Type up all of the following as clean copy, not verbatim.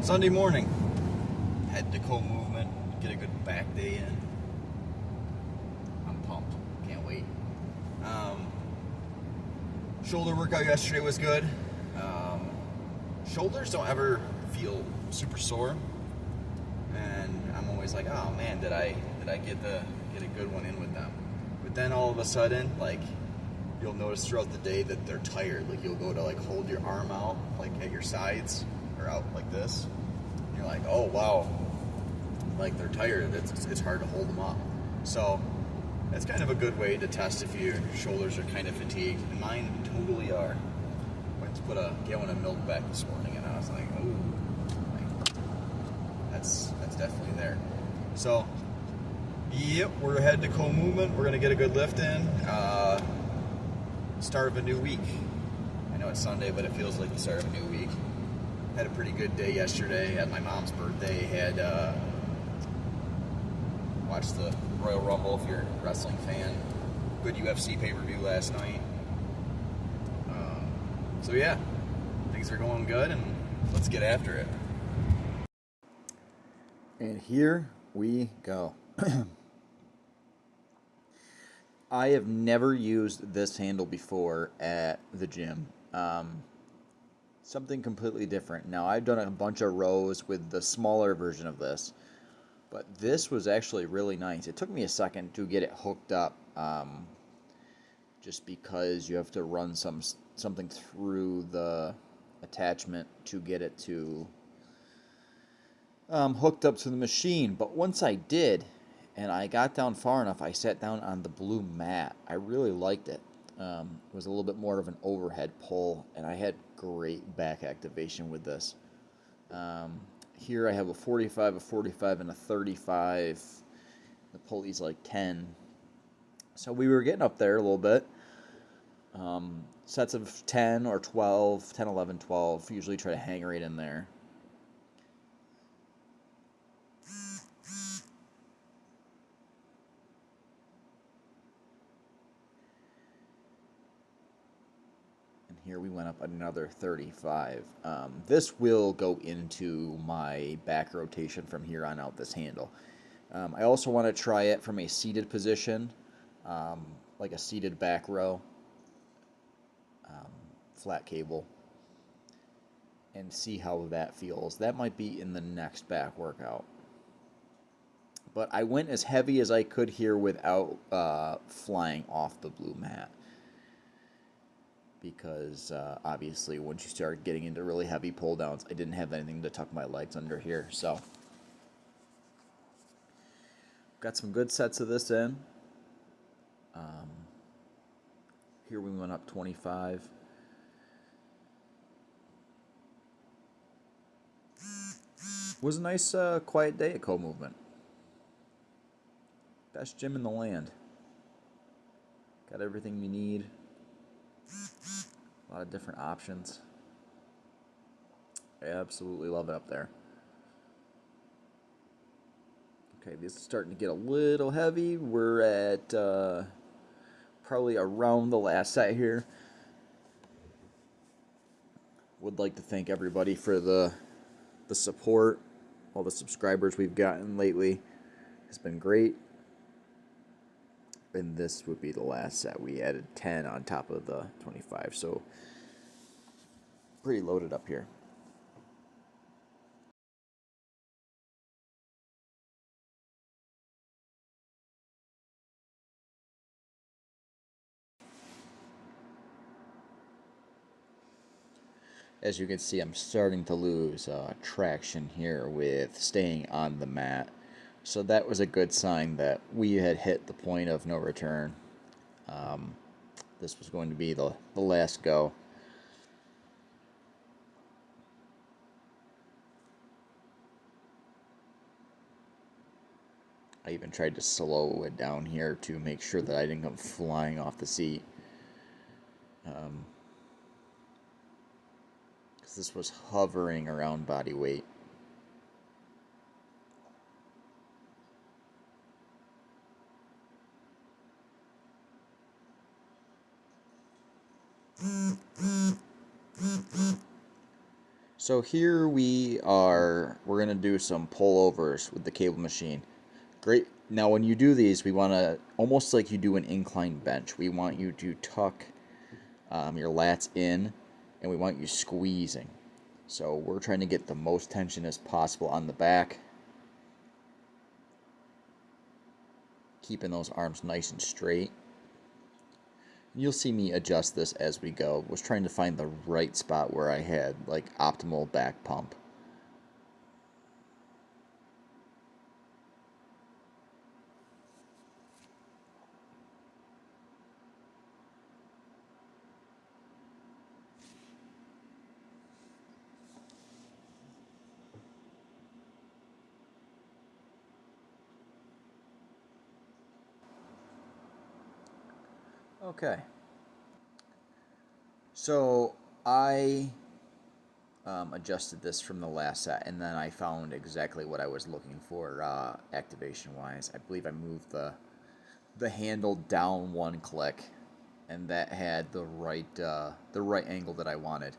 Sunday morning, head to co-movement, get a good back day in. I'm pumped, can't wait. Shoulder workout yesterday was good. Shoulders don't ever feel super sore, and I'm always like, oh man, did I get a good one in with them? But then all of a sudden, like, you'll notice throughout the day that they're tired. Like, you'll go to like hold your arm out like at your sides or out like this. And you're like, oh wow, like they're tired. It's hard to hold them up. So that's kind of a good way to test if your shoulders are kind of fatigued. And mine totally are. Went to put a gallon of milk back this morning, and I was like, oh, like, that's definitely there. So, yep, we're headed to co-movement. We're gonna get a good lift in. Start of a new week. I know it's Sunday, but it feels like the start of a new week. Had a pretty good day yesterday. Had my mom's birthday. Had watched the Royal Rumble if you're a wrestling fan. Good UFC pay-per-view last night. So yeah, things are going good, and let's get after it. And here we go. I have never used this handle before at the gym. Something completely different. Now, I've done a bunch of rows with the smaller version of this, but this was actually really nice. It took me a second to get it hooked up, just because you have to run something through the attachment to get it to hooked up to the machine. But once I did, and I got down far enough, I sat down on the blue mat. I really liked it. It was a little bit more of an overhead pull, and I had great back activation with this. Here I have a 45, a 45, and a 35. The pulley's like 10. So we were getting up there a little bit. Sets of 10 or 12, 10, 11, 12. Usually try to hang right in there. Here we went up another 35. This will go into my back rotation from here on out, this handle. I also want to try it from a seated position, like a seated back row, flat cable, and see how that feels. That might be in the next back workout. But I went as heavy as I could here without flying off the blue mat. Because obviously once you start getting into really heavy pull downs, I didn't have anything to tuck my legs under here. So got some good sets of this in. Here we went up 25. Was a nice quiet day at co-movement. Best gym in the land. Got everything you need. A lot of different options. I absolutely love it up there. Okay, this is starting to get a little heavy. We're at probably around the last set here. Would like to thank everybody for the support. All the subscribers we've gotten lately has been great. And this would be the last set. We added 10 on top of the 25, so pretty loaded up here. As you can see, I'm starting to lose traction here with staying on the mat. So that was a good sign that we had hit the point of no return. This was going to be the last go. I even tried to slow it down here to make sure that I didn't come flying off the seat. Because this was hovering around body weight. So here we are, we're going to do some pullovers with the cable machine. Great. Now when you do these, we want to, almost like you do an incline bench, we want you to tuck your lats in, and we want you squeezing. So we're trying to get the most tension as possible on the back, keeping those arms nice and straight. You'll see me adjust this as we go. Was trying to find the right spot where I had like optimal back pump. Okay. So I adjusted this from the last set, and then I found exactly what I was looking for activation wise. I believe I moved the handle down one click, and that had the right angle that I wanted.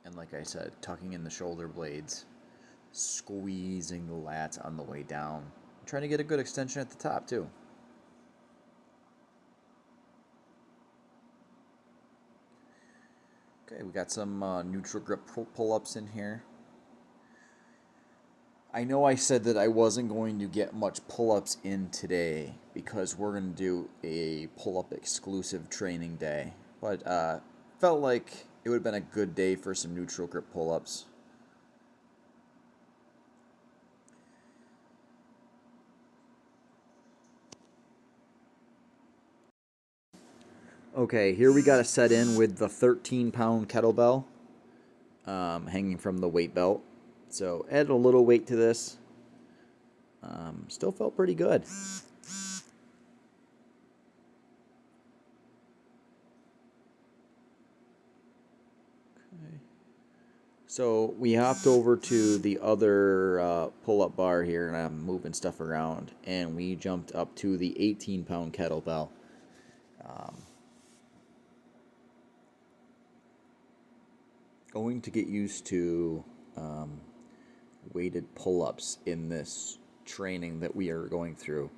And like I said, tucking in the shoulder blades, squeezing the lats on the way down. I'm trying to get a good extension at the top too. Okay, we got some neutral grip pull-ups in here. I know I said that I wasn't going to get much pull-ups in today because we're going to do a pull-up exclusive training day. But felt like it would have been a good day for some neutral grip pull-ups. Okay, here we got to set in with the 13-pound kettlebell hanging from the weight belt. So add a little weight to this. Still felt pretty good. So we hopped over to the other pull-up bar here, and I'm moving stuff around, and we jumped up to the 18-pound kettlebell. Going to get used to weighted pull-ups in this training that we are going through.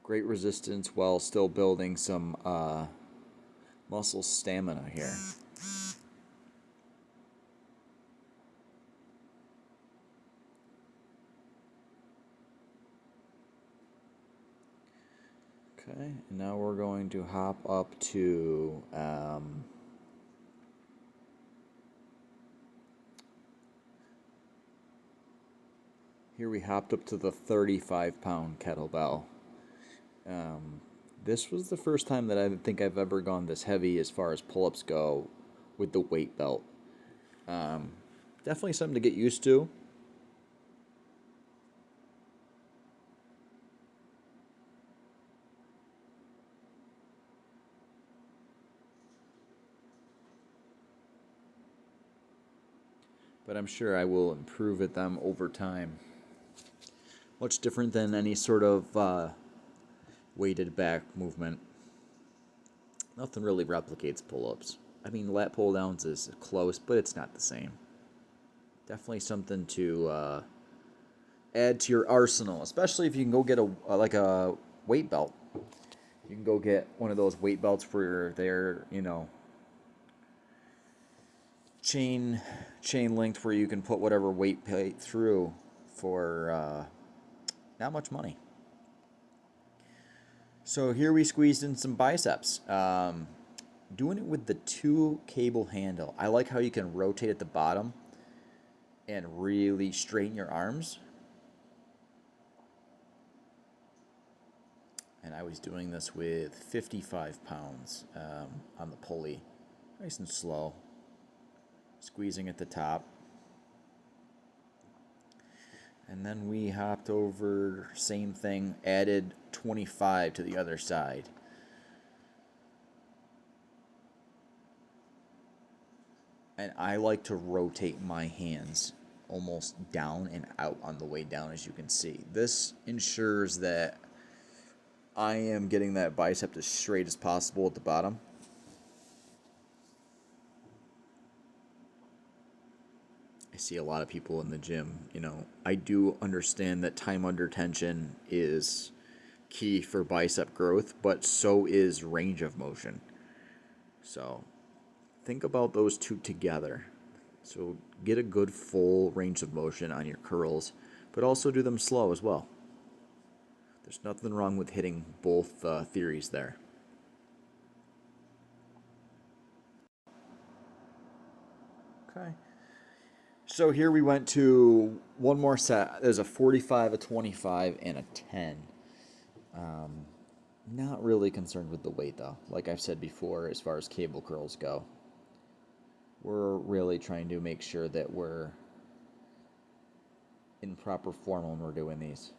Great resistance while still building some muscle stamina here. Okay, and now we're going to hop up to here we hopped up to the 35-pound kettlebell. This was the first time that I think I've ever gone this heavy as far as pull-ups go with the weight belt. Definitely something to get used to. But I'm sure I will improve at them over time. Much different than any sort of weighted back movement. Nothing really replicates pull-ups. I mean, lat pull-downs is close, but it's not the same. Definitely something to add to your arsenal, especially if you can go get a weight belt. You can go get one of those weight belts for their, chain linked where you can put whatever weight plate through for not much money. So here we squeezed in some biceps. Doing it with the 2 cable handle. I like how you can rotate at the bottom and really straighten your arms. And I was doing this with 55 pounds on the pulley. Nice and slow. Squeezing at the top. And then we hopped over, same thing, added 25 to the other side. And I like to rotate my hands almost down and out on the way down, as you can see. This ensures that I am getting that bicep as straight as possible at the bottom. I see a lot of people in the gym, I do understand that time under tension is key for bicep growth, but so is range of motion. So think about those two together. So get a good full range of motion on your curls, but also do them slow as well. There's nothing wrong with hitting both theories there. Okay. So here we went to one more set. There's a 45, a 25, and a 10. Not really concerned with the weight, though. Like I've said before, as far as cable curls go, we're really trying to make sure that we're in proper form when we're doing these.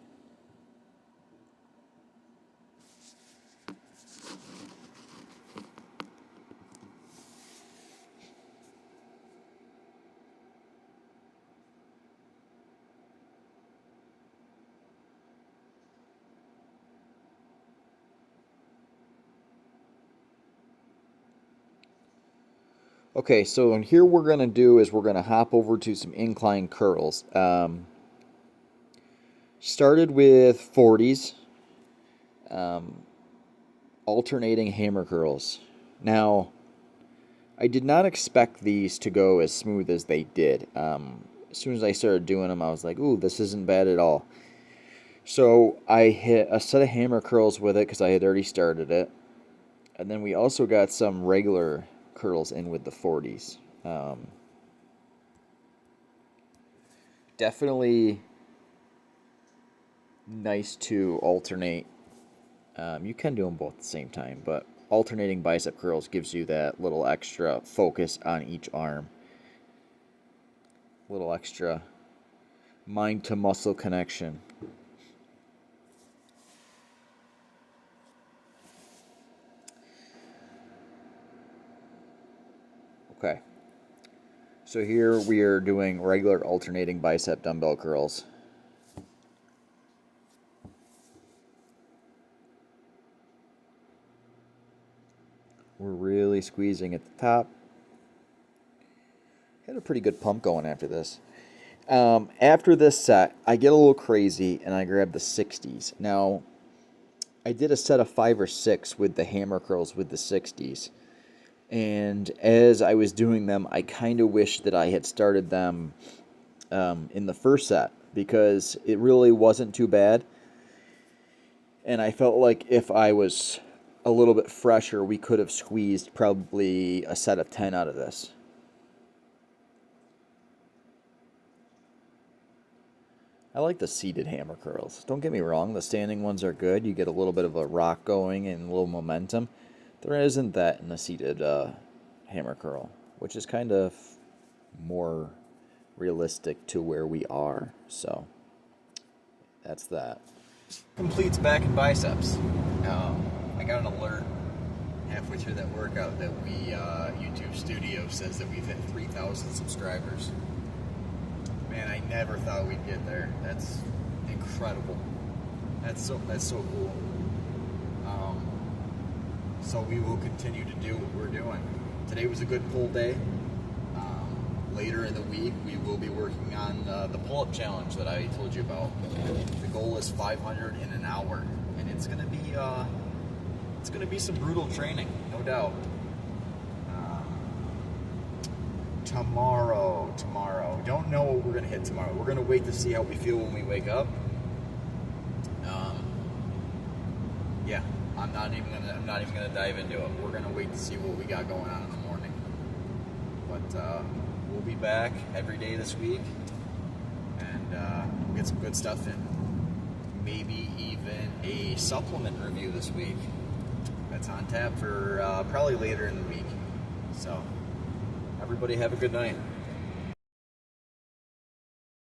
Okay, so in here we're going to do is we're going to hop over to some incline curls. Started with 40s, alternating hammer curls. Now, I did not expect these to go as smooth as they did. As soon as I started doing them, I was like, ooh, this isn't bad at all. So I hit a set of hammer curls with it because I had already started it. And then we also got some regular curls in with the 40s. Definitely nice to alternate. You can do them both at the same time, but alternating bicep curls gives you that little extra focus on each arm. Little extra mind to muscle connection. Okay, so here we are doing regular alternating bicep dumbbell curls. We're really squeezing at the top. Had a pretty good pump going after this. After this set, I get a little crazy and I grab the 60s. Now, I did a set of 5 or 6 with the hammer curls with the 60s. And as I was doing them, I kind of wish that I had started them in the first set because it really wasn't too bad. And I felt like if I was a little bit fresher, we could have squeezed probably a set of 10 out of this. I like the seated hammer curls. Don't get me wrong, the standing ones are good. You get a little bit of a rock going and a little momentum. There isn't that in the seated hammer curl, which is kind of more realistic to where we are. So that's that. Completes back in biceps. I got an alert halfway through that workout that YouTube Studio says that we've hit 3,000 subscribers. Man, I never thought we'd get there. That's incredible. That's so cool. So we will continue to do what we're doing. Today was a good pull day. Later in the week, we will be working on the pull-up challenge that I told you about. The goal is 500 in an hour, and it's gonna be some brutal training, no doubt. Tomorrow, don't know what we're gonna hit tomorrow. We're gonna wait to see how we feel when we wake up. Yeah. I'm not even gonna dive into it. We're gonna wait to see what we got going on in the morning. But we'll be back every day this week, and we'll get some good stuff in. Maybe even a supplement review this week. That's on tap for probably later in the week. So everybody have a good night.